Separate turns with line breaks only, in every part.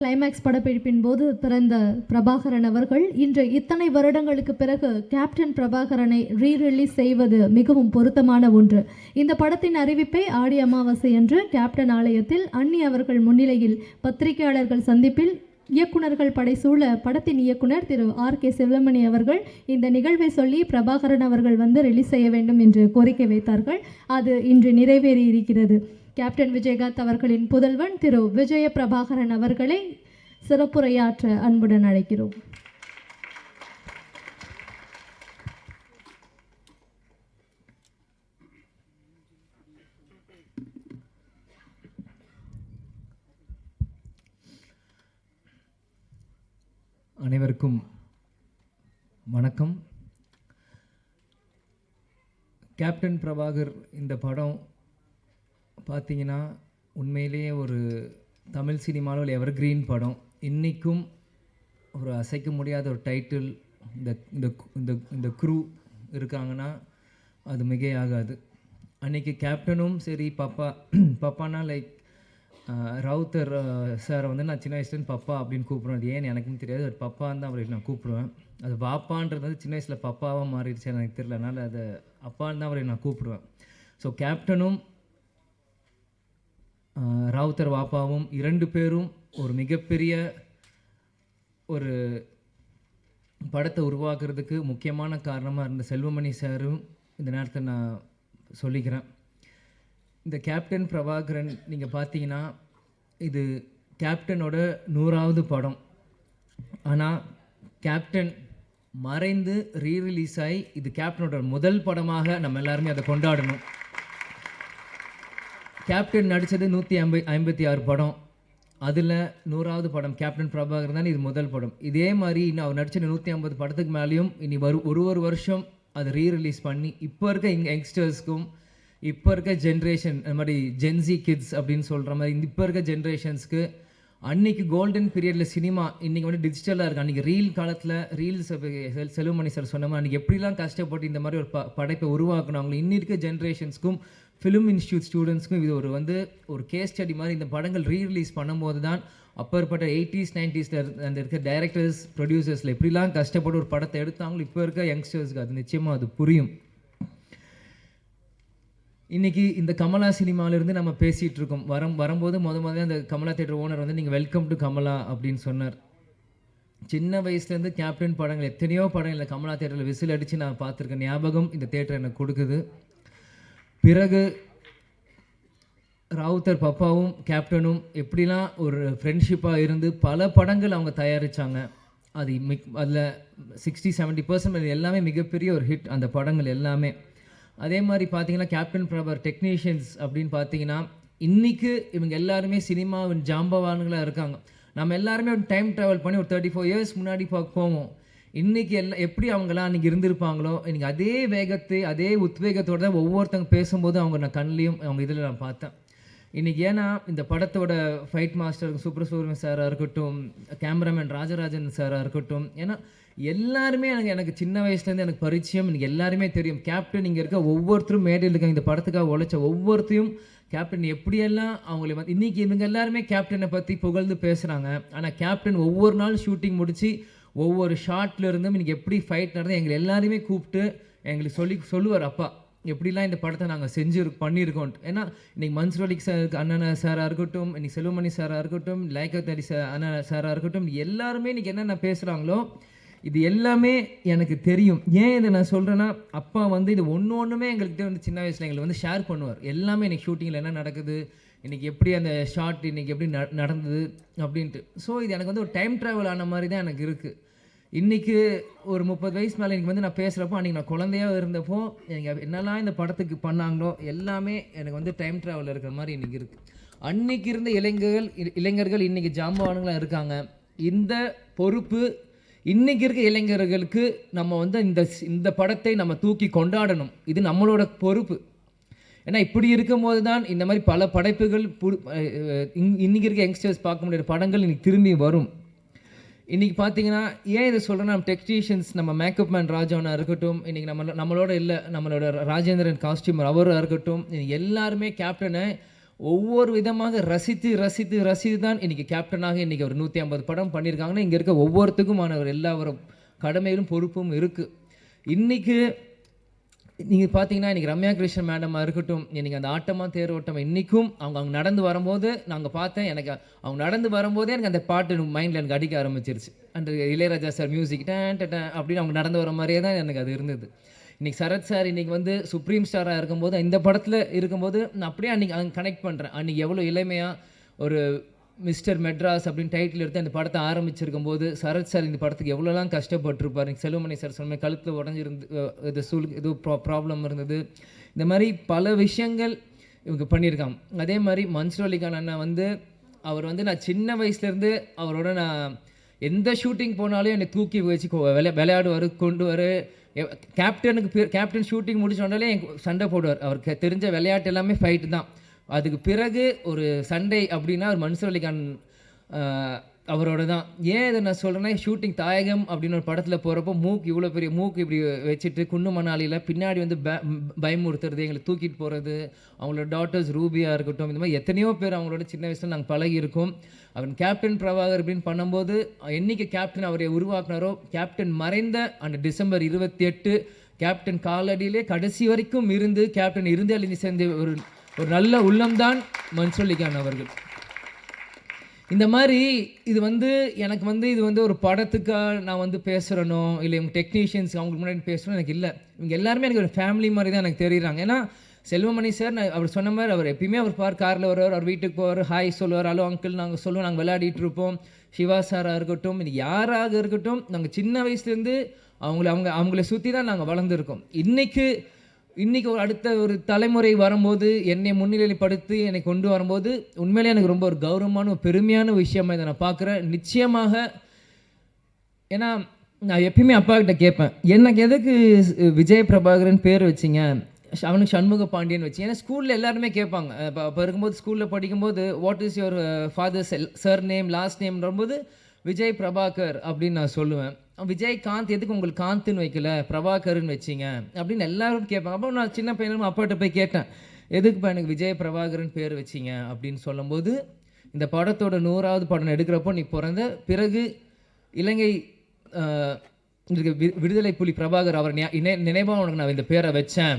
Climax படப்பிடிப்பின் போது பிறந்த பிரபாகரன் அவர்கள் இன்று இத்தனை வருடங்களுக்கு பிறகு கேப்டன் பிரபாகரனை ரீரிலீஸ் செய்வது மிகவும் பொருத்தமான ஒன்று. இந்த படத்தின் அறிவிப்பை ஆடி அமாவாசை அன்று கேப்டன் ஆலயத்தில் அன்னி அவர்கள் முன்னிலையில் பத்திரிகையாளர்கள் சந்திப்பில் இயக்குநர்கள் படைசூழ படத்தின் இயக்குனர் திரு ஆர்.கே. செல்வமணி அவர்கள் இந்த நிகழ்வை சொல்லி பிரபாகரன் அவர்கள் ரிலீஸ் செய்ய வேண்டும் என்று கோரிக்கை வைத்தார்கள். அது இன்று நிறைவேறி இருக்கிறது. கேப்டன் விஜயகாந்த் அவர்களின் புதல்வன் திரு விஜய பிரபாகரன் அவர்களை சிறப்புரையாற்ற அன்புடன் அழைக்கிறோம்.
அனைவருக்கும் வணக்கம். கேப்டன் பிரபாகர் இந்த படம் பார்த்தீங்கன்னா உண்மையிலேயே ஒரு தமிழ் சினிமாவில் ஒரு எவர்கிரீன் படம். இன்றைக்கும் ஒரு அசைக்க முடியாத ஒரு டைட்டில். இந்த இந்த இந்த க்ரூ இருக்காங்கன்னா அது மிகையாகாது. அன்றைக்கி கேப்டனும் சரி பப்பானா லைக் ரவுத்தர் சாரை நான் சின்ன வயசுலேருந்து பப்பா அப்படின்னு கூப்பிடுவேன். அது ஏன்னு எனக்கும் தெரியாது. அது பப்பான்னு தான் அவரை நான் கூப்பிடுவேன். அது பாப்பான்றது சின்ன வயசில் பப்பாவாக மாறிடுச்சு எனக்கு தெரியல. அதனால் அதை அப்பான்னு தான் அவரை நான் கூப்பிடுவேன். ஸோ கேப்டனும் ராவுத்தர் வாப்பாவும் இரண்டு பேரும் ஒரு மிகப்பெரிய ஒரு படத்தை உருவாக்குறதுக்கு முக்கியமான காரணமாக இருந்த செல்வமணி சாரும் இந்த நேரத்தை நான் சொல்லிக்கிறேன். இந்த கேப்டன் பிரபாகரன் நீங்கள் பார்த்தீங்கன்னா இது கேப்டனோட 100வது படம். ஆனால் கேப்டன் மறைந்து ரீரிலீஸ் ஆகி இது கேப்டனோட முதல் படமாக நம்ம எல்லாருமே அதை கொண்டாடணும். கேப்டன் நடித்தது 156 படம். அதில் 100வது படம் கேப்டன் பிரபாகர் தான் இது முதல் படம். இதே மாதிரி இன்னும் அவர் நடித்த 150 படத்துக்கு மேலேயும் இனி ஒரு வருஷம் அதை ரீரிலீஸ் பண்ணி இப்போ இருக்க யங்ஸ்டர்ஸ்க்கும் இப்போ இருக்க ஜென்ரேஷன் இந்த மாதிரி ஜென்சி கிட்ஸ் அப்படின்னு சொல்கிற மாதிரி இப்போ இருக்க ஜென்ரேஷன்ஸ்க்கு அன்றைக்கி கோல்டன் பீரியடில் சினிமா இன்றைக்கி டிஜிட்டலாக இருக்குது. அன்றைக்கி ரீல் காலத்தில் ரீல்ஸ் செல்வமணி சார் சொன்ன மாதிரி அன்றைக்கி எப்படிலாம் கஷ்டப்பட்டு இந்த மாதிரி ஒரு படைப்பை உருவாக்குனாங்களோ இன்னி இருக்க ஜென்ரேஷன்ஸ்க்கும் ஃபிலிம் இன்ஸ்டியூட் ஸ்டூடெண்ட்ஸ்க்கும் இது ஒரு கேஸ் ஸ்டடி மாதிரி. இந்த படங்கள் ரீரிலீஸ் பண்ணும்போது தான் அப்பற்பட்ட 80s 90s அந்த இருக்க டைரக்டர்ஸ் ப்ரொடியூசர்ஸில் எப்படிலாம் கஷ்டப்பட்டு ஒரு படத்தை எடுத்தாங்களோ இப்போ இருக்க யங்ஸ்டர்ஸ்க்கு அது நிச்சயமாக அது புரியும். இன்றைக்கி இந்த கமலா சினிமாவிலேருந்து நம்ம பேசிகிட்டு இருக்கோம். வரும்போது முதல்ல அந்த கமலா தேட்டர் ஓனர் நீங்கள் வெல்கம் டு கமலா அப்படின்னு சொன்னார். சின்ன வயசுலேருந்து கேப்டன் படங்கள் எத்தனையோ படங்கள் கமலா தேட்டரில் விசில் அடித்து நான் பார்த்துருக்கேன். ஞாபகம் இந்த தேட்டர் எனக்கு கொடுக்குது. பிறகு ராவுத்தர் பப்பாவும் கேப்டனும் எப்படிலாம் ஒரு ஃப்ரெண்ட்ஷிப்பாக இருந்து பல படங்கள் அவங்க தயாரித்தாங்க. அதில் 60-70% எல்லாமே மிகப்பெரிய ஒரு ஹிட் அந்த படங்கள் எல்லாமே. அதே மாதிரி பார்த்தீங்கன்னா கேப்டன் பிரபாகர் டெக்னீஷியன்ஸ் அப்படின்னு பார்த்தீங்கன்னா இன்றைக்கி இவங்க எல்லாருமே சினிமாவின் ஜாம்பவான்களாக இருக்காங்க. நம்ம எல்லாருமே ஒரு டைம் ட்ராவல் பண்ணி ஒரு 34 இயர்ஸ் முன்னாடி போவோம். இன்றைக்கி எப்படி அவங்களாம் அன்றைக்கி இருந்திருப்பாங்களோ இன்றைக்கி அதே வேகத்தை அதே உத்வேகத்தோடு தான் ஒவ்வொருத்தங்க பேசும்போது நான் கண்ணிலையும் அவங்க இதில் நான் பார்த்தேன். இன்றைக்கி ஏன்னா இந்த படத்தோட ஃபைட் மாஸ்டர் சுப்ரசூரியன் சாராக இருக்கட்டும், கேமராமேன் ராஜராஜன் சாராக இருக்கட்டும், ஏன்னா எல்லாருமே எனக்கு சின்ன வயசுலேருந்து எனக்கு பரிச்சயம். இன்றைக்கி எல்லாருமே தெரியும். கேப்டன் இங்கே இருக்க ஒவ்வொருத்தரும் மேடையில் இருக்காங்க. இந்த படத்துக்காக உழைச்ச ஒவ்வொருத்தையும் கேப்டன் எப்படியெல்லாம் அவங்கள இன்றைக்கி இவங்க எல்லாருமே கேப்டனை பற்றி புகழ்ந்து பேசுகிறாங்க. ஆனால் கேப்டன் ஒவ்வொரு நாள் ஷூட்டிங் முடித்து ஒவ்வொரு ஷார்ட்ல இருந்தும் இன்றைக்கி எப்படி ஃபைட் நடந்து எங்களை எல்லாருமே கூப்பிட்டு எங்களுக்கு சொல்லுவார் அப்பா எப்படிலாம் இந்த படத்தை நாங்கள் பண்ணியிருக்கோம். ஏன்னா இன்றைக்கி மன்சூர் அலி சார் அண்ணன் சாராக இருக்கட்டும், இன்றைக்கி செல்வமணி சாராக இருக்கட்டும், லைக்கத் அலி அண்ணன் சாராக இருக்கட்டும், எல்லாருமே இன்றைக்கி என்னென்ன பேசுகிறாங்களோ இது எல்லாமே எனக்கு தெரியும். ஏன் இதை நான் சொல்கிறேன்னா அப்பா இது ஒன்றுமே எங்கள்கிட்ட சின்ன வயசில் எங்களுக்கு ஷேர் பண்ணுவார். எல்லாமே இன்றைக்கி ஷூட்டிங்கில் என்ன நடக்குது, இன்றைக்கி எப்படி அந்த ஷார்ட் இன்றைக்கி எப்படி நடந்தது அப்படின்ட்டு. ஸோ இது எனக்கு ஒரு டைம் ட்ராவல் ஆன மாதிரி தான் எனக்கு இருக்குது. இன்றைக்கி ஒரு 30 வயசு மேலே இன்றைக்கி நான் பேசுகிறப்போ அன்றைக்கி நான் குழந்தையாக இருந்தப்போ எனக்கு என்னெல்லாம் இந்த படத்துக்கு பண்ணாங்களோ எல்லாமே எனக்கு டைம் ட்ராவல் இருக்கிற மாதிரி இன்றைக்கி இருக்குது. அன்றைக்கி இருந்த இளைஞர்கள் இன்றைக்கி ஜாம்பவான்களாக இருக்காங்க. இந்த பொறுப்பு இன்றைக்கி இருக்க இளைஞர்களுக்கு நம்ம இந்த படத்தை நம்ம தூக்கி கொண்டாடணும். இது நம்மளோட பொறுப்பு. ஏன்னா இப்படி இருக்கும்போது தான் இந்த மாதிரி பல படைப்புகள் இன்றைக்கி இருக்க யங்ஸ்டர்ஸ் பார்க்க முடியாத படங்கள் இன்றைக்கி திரும்பி வரும். இன்றைக்கி பார்த்தீங்கன்னா ஏன் இதை சொல்கிறேன்னா நம்ம டெக்னீஷியன்ஸ் நம்ம மேக்கப் மேன் ராஜாவனாக இருக்கட்டும், இன்றைக்கி நம்மளோட இல்லை நம்மளோட ராஜேந்திரன் காஸ்டியூமர் அவராக இருக்கட்டும், எல்லாருமே கேப்டனை ஒவ்வொரு விதமாக ரசித்து தான் இன்றைக்கி கேப்டனாக இன்றைக்கி ஒரு 150 படம் பண்ணியிருக்காங்கன்னா இங்கே இருக்க ஒவ்வொருத்துக்குமான ஒரு எல்லா ஒரு கடமையிலும் பொறுப்பும் இருக்குது. இன்றைக்கி நீங்கள் பார்த்தீங்கன்னா இன்றைக்கி ரம்யா கிருஷ்ணன் மேடமாக இருக்கட்டும், இன்றைக்கி அந்த ஆட்டமாக தேரோட்டம் இன்றைக்கும் அவங்க நடந்து வரும்போது நாங்கள் பார்த்தேன், எனக்கு அவங்க நடந்து வரும்போதே எனக்கு அந்த பாட்டு மைண்டில் எனக்கு அடிக்க ஆரம்பிச்சிருச்சு. அந்த இளையராஜா சார் மியூசிக் அப்படின்னு அவங்க நடந்து வர மாதிரியே தான் எனக்கு அது இருந்தது. இன்றைக்கி சரத் சார் இன்றைக்கி வந்து சுப்ரீம் ஸ்டாராக இருக்கும்போது இந்த படத்தில் இருக்கும்போது நான் அப்படியே அன்றைக்கி அங்கே கனெக்ட் பண்ணுறேன். அன்றைக்கி எவ்வளோ இளமையாக ஒரு மிஸ்டர் மெட்ராஸ் அப்படின்னு டைட்டில் எடுத்து அந்த படத்தை ஆரம்பிச்சிருக்கும் போது சரத் சார் இந்த படத்துக்கு எவ்வளோலாம் கஷ்டப்பட்டுருப்பார். செல்வமணி சார் சொன்ன கழுத்தில் உடஞ்சிருந்து இது ப்ராப்ளம் இருந்தது. இந்த மாதிரி பல விஷயங்கள் இவங்க பண்ணியிருக்காங்க. அதே மாதிரி மன்சூர் அலிகான் அண்ணா வந்து அவர் வந்து நான் சின்ன வயசுலேருந்து அவரோட நான் எந்த ஷூட்டிங் போனாலும் என்னை தூக்கி வச்சு விளையாடுவார், கொண்டு வர கேப்டன் ஷூட்டிங் முடிச்சு வந்தாலே எனக்கு சண்டை போடுவார். அவருக்கு தெரிஞ்ச விளையாட்டு எல்லாமே ஃபைட்டு தான். அதுக்கு பிறகு ஒரு சண்டை அப்படின்னா ஒரு மன்சூர் அலிகான் அவரோட தான். ஏன் இதை நான் சொல்கிறேன்னா, ஷூட்டிங் தாயகம் அப்படின்னு ஒரு படத்தில் போகிறப்போ இவ்வளோ பெரிய மூக்கு இப்படி வச்சுட்டு குன்னு மணாலியில் பின்னாடி வந்து பயமுறுத்துறது, எங்களை தூக்கிட்டு போகிறது, அவங்களோட டாட்டர்ஸ் ரூபியாக இருக்கட்டும், இந்த மாதிரி எத்தனையோ பேர் அவங்களோட சின்ன வயசில் நாங்கள் பழகியிருக்கோம். அவன் கேப்டன் பிரபாகர் அப்படின்னு பண்ணும்போது என்னைக்கு கேப்டன் அவரை உருவாக்குனாரோ, கேப்டன் மறைந்த அந்த டிசம்பர் 28 கேப்டன் காலடியிலே கடைசி வரைக்கும் இருந்து கேப்டன் இருந்து சேர்ந்த ஒரு நல்ல உள்ளம்தான் மன்சூர் அலிகான் அவர்கள். இந்த மாதிரி இது வந்து எனக்கு வந்து இது வந்து ஒரு படத்துக்காக நான் வந்து பேசுகிறனோ இல்லை இவங்க டெக்னீஷியன்ஸ் அவங்களுக்கு முன்னாடி பேசுகிறோம் எனக்கு இல்லை. இவங்க எல்லாருமே எனக்கு ஒரு ஃபேமிலி மாதிரி தான் எனக்கு தெரியுறாங்க. ஏன்னா செல்வமணி சார் அவர் சொன்ன மாதிரி அவர் எப்பயுமே அவர் காரில் வருவார், அவர் வீட்டுக்கு போவார், ஹாய் சொல்லுவார், ஹலோ அங்கிள் நாங்கள் சொல்லுவோம், நாங்கள் விளையாடிட்டு இருப்போம். சிவா சாராக இருக்கட்டும், இது யாராக இருக்கட்டும், நாங்கள் சின்ன வயசுலேருந்து அவங்கள சுற்றி தான் நாங்கள் வளர்ந்துருக்கோம். இன்றைக்கி ஒரு அடுத்த ஒரு தலைமுறை வரும்போது என்னை முன்னிலைப்படுத்தி என்னை கொண்டு வரும்போது உண்மையிலே எனக்கு ரொம்ப ஒரு கௌரவமான ஒரு பெருமையான விஷயமாக இதை நான் பார்க்குறேன். நிச்சயமாக ஏன்னா நான் எப்பயுமே அப்பா கிட்ட கேட்பேன், எனக்கு எதுக்கு விஜய் பிரபாகரன் பேர் வச்சிங்க, அவனுக்கு சண்முக பாண்டியன் வச்சு. ஏன்னா ஸ்கூலில் எல்லாருமே கேட்பாங்க. இப்போ இருக்கும்போது ஸ்கூலில் படிக்கும்போது what is your father's surname last நேம்ன்றபோது விஜய் பிரபாகர் அப்படின்னு நான் சொல்லுவேன். விஜயகாந்த் எதுக்கு உங்களுக்கு காந்த்னு வைக்கல, பிரபாகர்னு வச்சிங்க அப்படின்னு எல்லாரும் கேட்பாங்க. அப்போ நான் சின்ன பையனும் அப்பாட்ட போய் கேட்டேன், எதுக்குப்பா எனக்கு விஜய் பிரபாகரன் பேர் வச்சிங்க அப்படின்னு சொல்லும்போது, இந்த படத்தோட 100வது படம் எடுக்கிறப்போ நீ பிறந்த பிறகு இலங்கை விடுதலை புலி பிரபாகர் அவர் நினைவாக உனக்கு நான் இந்த பேரை வச்சேன்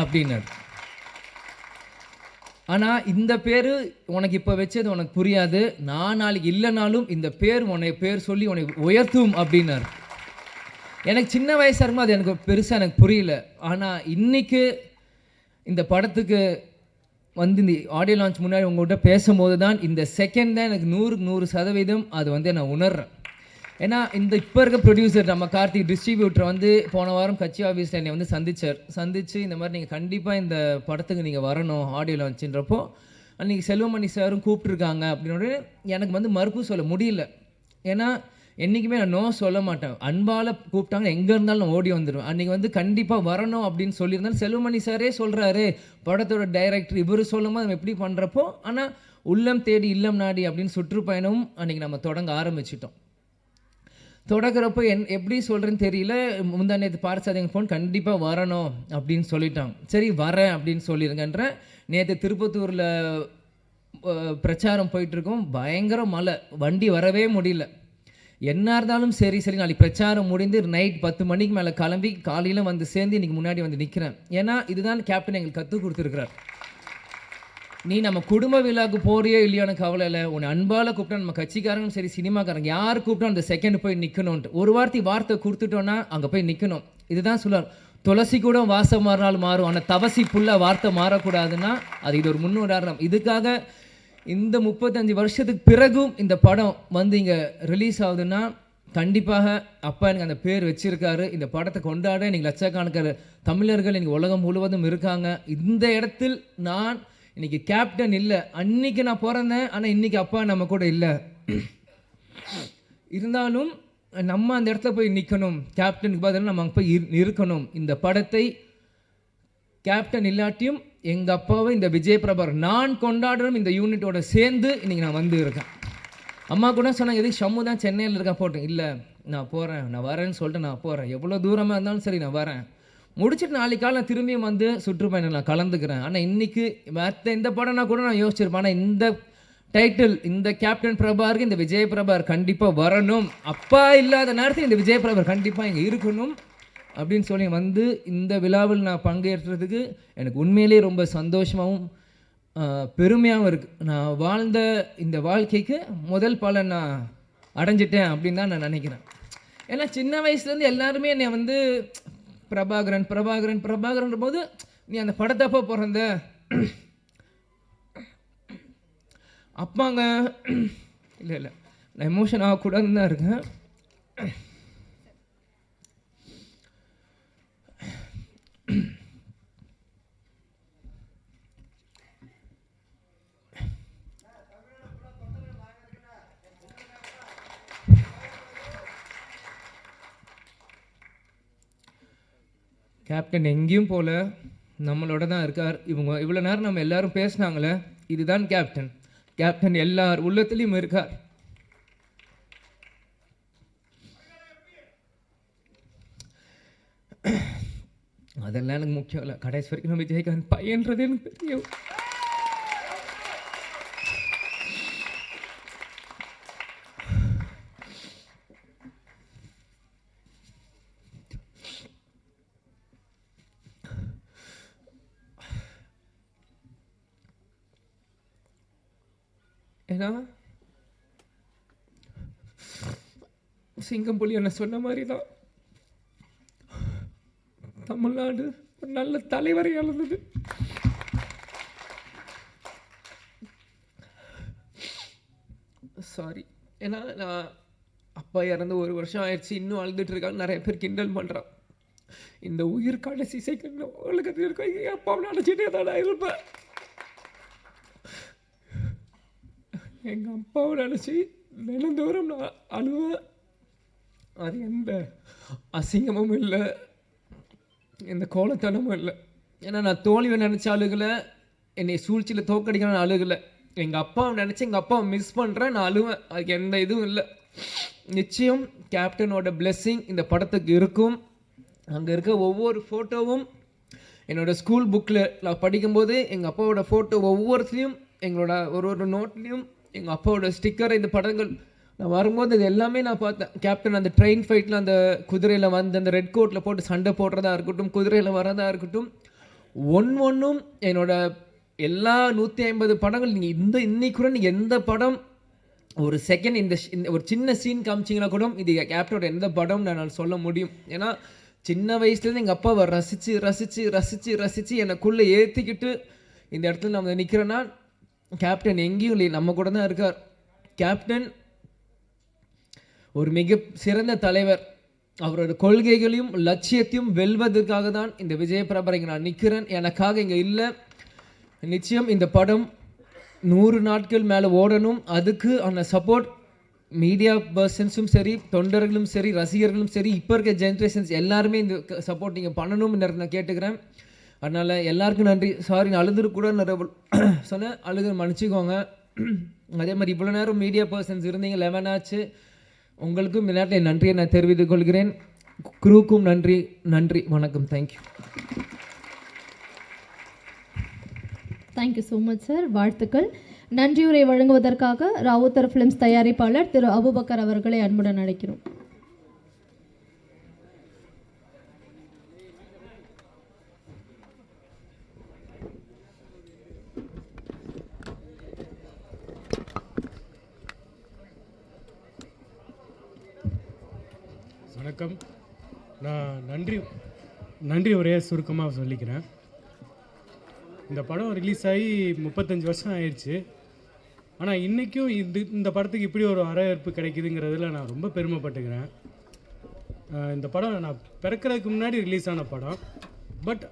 அப்படின்னு. ஆனால் இந்த பேர் உனக்கு இப்போ வச்சது உனக்கு புரியாது, நான் நாளைக்கு இல்லைனாலும் இந்த பேர் பேர் சொல்லி உனக்கு உயர்த்தும் அப்படின்னார். எனக்கு சின்ன வயசாக இருக்கும்போது அது எனக்கு பெருசாக எனக்கு புரியல. ஆனால் இன்றைக்கு இந்த படத்துக்கு வந்து இந்த ஆடியோ லான்ச் முன்னாடி உங்கள்கிட்ட பேசும்போது தான் இந்த செகண்ட் தான் எனக்கு 100% அது வந்து நான் உணர்றேன். ஏன்னா இந்த இப்போ இருக்க ப்ரொடியூசர் நம்ம கார்த்திக் டிஸ்ட்ரிபியூட்டர் வந்து போன வாரம் கட்சி ஆஃபீஸில் என்னை வந்து சந்திச்சு இந்த மாதிரி நீங்கள் கண்டிப்பாக இந்த படத்துக்கு நீங்கள் வரணும் ஆடியோ லான்ச்சுன்றப்போ அன்றைக்கி செல்வமணி சாரும் கூப்பிட்ருக்காங்க அப்படின்னு எனக்கு வந்து மறுப்பு சொல்ல முடியல. ஏன்னா என்றைக்குமே நான் நோ சொல்ல மாட்டேன். அன்பால் கூப்பிட்டாங்க எங்கே இருந்தாலும் நான் ஓடி வந்துடுவேன். அன்றைக்கி வந்து கண்டிப்பாக வரணும் அப்படின்னு சொல்லியிருந்தாலும் செல்வமணி சாரே சொல்கிறாரு, படத்தோட டைரக்டர் இவர் சொல்லும்போது நம்ம எப்படி பண்ணுறப்போ, ஆனால் உள்ளம் தேடி இல்லம் நாடி அப்படின்னு சுற்றுப்பயணமும் அன்றைக்கி நம்ம தொடங்க ஆரம்பிச்சிட்டோம். தொடங்குறப்போ எப்படி சொல்கிறேன்னு தெரியல. முந்தா நேற்று பார்சாதீங்க ஃபோன் கண்டிப்பாக வரணும் அப்படின்னு சொல்லிட்டாங்க. சரி வரேன் அப்படின்னு சொல்லிடுங்கன்ற. நேற்று திருப்பத்தூரில் பிரச்சாரம் போயிட்டுருக்கோம், பயங்கர மழை, வண்டி வரவே முடியல. என்ன இருந்தாலும் சரி நாளைக்கு பிரச்சாரம் முடிந்து நைட் 10 மணிக்கு மேலே கிளம்பி காலையில் வந்து சேர்ந்து இன்றைக்கி முன்னாடி வந்து நிற்கிறேன். ஏன்னா இதுதான் கேப்டன் எங்களுக்கு கற்றுக் கொடுத்துருக்கிறார். நீ நம்ம குடும்ப விழாவுக்கு போறியோ இல்லையோன்னு கவலை இல்லை, உன்னை அன்பால் கூப்பிட்டா நம்ம கட்சிக்காரங்களும் சரி சினிமாக்காரங்க யார் கூப்பிட்டோம் அந்த செகண்ட் போய் நிற்கணும்ன்ட்டு ஒரு வார்த்தை கொடுத்துட்டோன்னா அங்கே போய் நிற்கணும். இதுதான் சொல்லுவார், துளசி கூட வாசம் மாறினாலும் மாறும், ஆனால் தவசி புல்ல வார்த்தை மாறக்கூடாதுன்னா அது இது ஒரு முன்னுதாரணம். இதுக்காக இந்த 35 வருஷத்துக்கு பிறகும் இந்த படம் வந்து இங்கே ரிலீஸ் ஆகுதுன்னா கண்டிப்பாக அப்பா எனக்கு அந்த பேர் வச்சிருக்காரு. இந்த படத்தை கொண்டாட இன்னைக்கு லட்சக்கணக்கான தமிழர்கள் இன்னைக்கு உலகம் முழுவதும் இருக்காங்க. இந்த இடத்தில் நான் இன்னைக்கு கேப்டன் இல்லை, அன்னைக்கு நான் பிறந்தேன், ஆனால் இன்னைக்கு அப்பா நம்ம கூட இல்லை. இருந்தாலும் நம்ம அந்த இடத்துல போய் நிற்கணும், கேப்டனுக்கு பதிலாக நம்ம அங்கே போய் இருக்கணும். இந்த படத்தை கேப்டன் இல்லாட்டியும் எங்கள் அப்பாவை இந்த விஜய் பிரபாகர் நான் கொண்டாடணும் இந்த யூனிட்டோட சேர்ந்து இன்றைக்கி நான் வந்து இருக்கேன். அம்மா கூட சொன்னாங்க, எதுக்கு ஷம்மு தான் சென்னையில் இருக்கா போட்டேன். இல்லை நான் போகிறேன், நான் வரேன்னு சொல்லிட்டு நான் போகிறேன். எவ்வளோ தூரமாக இருந்தாலும் சரி நான் வரேன். முடிச்சுட்டு நாளைக்கு காலை நான் திரும்பியும் வந்து சுற்றுப்பயணம் நான் கலந்துக்கிறேன். ஆனால் இன்றைக்கி மற்ற எந்த படம்னா கூட நான் யோசிச்சிருப்பேன். ஆனால் இந்த டைட்டில், இந்த கேப்டன் பிரபாகருக்கு இந்த விஜய் பிரபாகர் கண்டிப்பாக வரணும், அப்பா இல்லாத நேரத்தில் இந்த விஜய் பிரபாகர் கண்டிப்பாக இங்கே இருக்கணும் அப்படின்னு சொல்லி வந்து இந்த விழாவில் நான் பங்கேற்றதுக்கு எனக்கு உண்மையிலேயே ரொம்ப சந்தோஷமாகவும் பெருமையாகவும் இருக்குது. நான் வாழ்ந்த இந்த வாழ்க்கைக்கு முதல் பலன் நான் அடைஞ்சிட்டேன் அப்படின்னு தான் நான் நினைக்கிறேன். ஏன்னா சின்ன வயசுலேருந்து எல்லாருமே என்னை வந்து பிரபாகரன் பிரபாகரன் பிரபாகரன்ற போது நீ அந்த படத்தப்போ பிறந்த அப்பாங்க, இல்லை இல்லை நான் எமோஷன் ஆகக்கூடாதுன்னு தான் இருக்கேன். கேப்டன் எங்கேயும் போல நம்மளோட தான் இருக்கார். இவங்க இவ்வளோ நேரம் நம்ம எல்லாரும் பேசினாங்களே, இதுதான் கேப்டன். கேப்டன் எல்லார் உள்ளத்துலேயும் இருக்கார். அதெல்லாம் எனக்கு முக்கியம் இல்லை. கடைசி வரைக்கும் நம்ம விஜயகாந்த் பையன்றது எனக்கு தெரியும். ஏன்னா சிங்கம் புலி என்ன சொன்ன மாதிரி தான் தமிழ்நாடு ஒரு நல்ல தலைவரை இழந்தது. சாரி. ஏன்னா நான் அப்பா இறந்து 1 வருஷம் ஆயிடுச்சு, இன்னும் அழுதுட்டு இருக்காங்க. நிறைய பேர் கிண்டல் பண்ணுறான். இந்த உயிர் கடைசி செகண்ட் உலகத்தில் இருக்க எங்கள் அப்பாவை நினச்சிட்டே தான் இருப்பேன். எங்கள் அப்பாவை நினச்சி தினந்தோறும் நான் அழுவேன். அது எந்த அசிங்கமும் இல்லை, எந்த கோலத்தனமும் இல்லை. ஏன்னா நான் தோல்வியை நினச்ச அழுகலை, என்னை சூழ்ச்சியில் தோக்கடிக்கணும்னு அழுகலை. எங்கள் அப்பாவை நினச்சி எங்கள் அப்பாவை மிஸ் பண்ணுறேன், நான் அழுவேன். அதுக்கு எந்த இதுவும் இல்லை. நிச்சயம் கேப்டனோட பிளெஸ்ஸிங் இந்த படத்துக்கு இருக்கும். அங்கே இருக்க ஒவ்வொரு ஃபோட்டோவும் என்னோடய ஸ்கூல் புக்கில் நான் படிக்கும்போது எங்கள் அப்பாவோட ஃபோட்டோ ஒவ்வொருத்தையும் எங்களோட ஒரு நோட்லேயும் எங்கள் அப்பாவோட ஸ்டிக்கர், இந்த படங்கள் நான் வரும்போது இது எல்லாமே நான் பார்த்தேன். கேப்டன் அந்த ட்ரெயின் ஃபைட்டில் அந்த குதிரையில் வந்து அந்த ரெட் கோட்டில் போட்டு சண்டை போடுறதா இருக்கட்டும், குதிரையில் வரதா இருக்கட்டும், ஒன்றும் என்னோட எல்லா 150 படங்கள் நீங்கள் இன்னைக்கு கூட நீங்கள் எந்த படம் ஒரு செகண்ட் இந்த ஒரு சின்ன சீன் காமிச்சிங்கன்னா கூட இது கேப்டனோட எந்த படம் நான் சொல்ல முடியும். ஏன்னா சின்ன வயசுலேருந்து எங்கள் அப்பாவை ரசித்து ரசித்து ரசித்து ரசித்து எனக்குள்ளே ஏற்றிக்கிட்டு இந்த இடத்துல நம்ம நிற்கிறேன்னா கேப்டன் எங்கேயும் இல்லை, நம்ம கூட தான் இருக்கார். கேப்டன் ஒரு மிக சிறந்த தலைவர். அவரோட கொள்கைகளையும் லட்சியத்தையும் வெல்வதற்காக தான் இந்த விஜய் பிரபாகர் இங்கே நான் நிற்கிறேன், எனக்காக இங்கே இல்லை. நிச்சயம் இந்த படம் 100 நாட்கள் மேலே ஓடணும். அதுக்கு அந்த சப்போர்ட் மீடியா பர்சன்ஸும் சரி, தொண்டர்களும் சரி, ரசிகர்களும் சரி, இப்போ இருக்க ஜென்ரேஷன்ஸ் எல்லாருமே இந்த சப்போர்ட் நீங்கள் பண்ணணும்னு நான் கேட்டுக்கிறேன். அதனால் எல்லாருக்கும் நன்றி. சாரி நான் அழுதுக்கூட சொன்னேன், அழுது மன்னிச்சிக்கோங்க. அதே மாதிரி இவ்வளோ நேரம் மீடியா பர்சன்ஸ் இருந்தீங்க, 11 ஆச்சு. உங்களுக்கும் இந்த நேரத்தில் நன்றியை நான் தெரிவித்துக் கொள்கிறேன். குரூக்கும் நன்றி. நன்றி, வணக்கம். Thank you.
Thank you so much sir. வாழ்த்துக்கள். நன்றியுரை வழங்குவதற்காக ராவுத்தர் ஃபிலிம்ஸ் தயாரிப்பாளர் திரு அபுபக்கர் அவர்களை அன்புடன் அழைக்கிறோம்.
வணக்கம். நான் நன்றி உரையை சுருக்கமாக சொல்லிக்கிறேன். இந்த படம் ரிலீஸ் ஆகி 35 வருஷம் ஆயிடுச்சு. ஆனால் இன்றைக்கும் இந்த படத்துக்கு இப்படி ஒரு வரவேற்பு கிடைக்குதுங்கிறதுல நான் ரொம்ப பெருமைப்பட்டுக்கிறேன். இந்த படம் நான் பிறக்கிறதுக்கு முன்னாடி ரிலீஸ் ஆன படம். பட்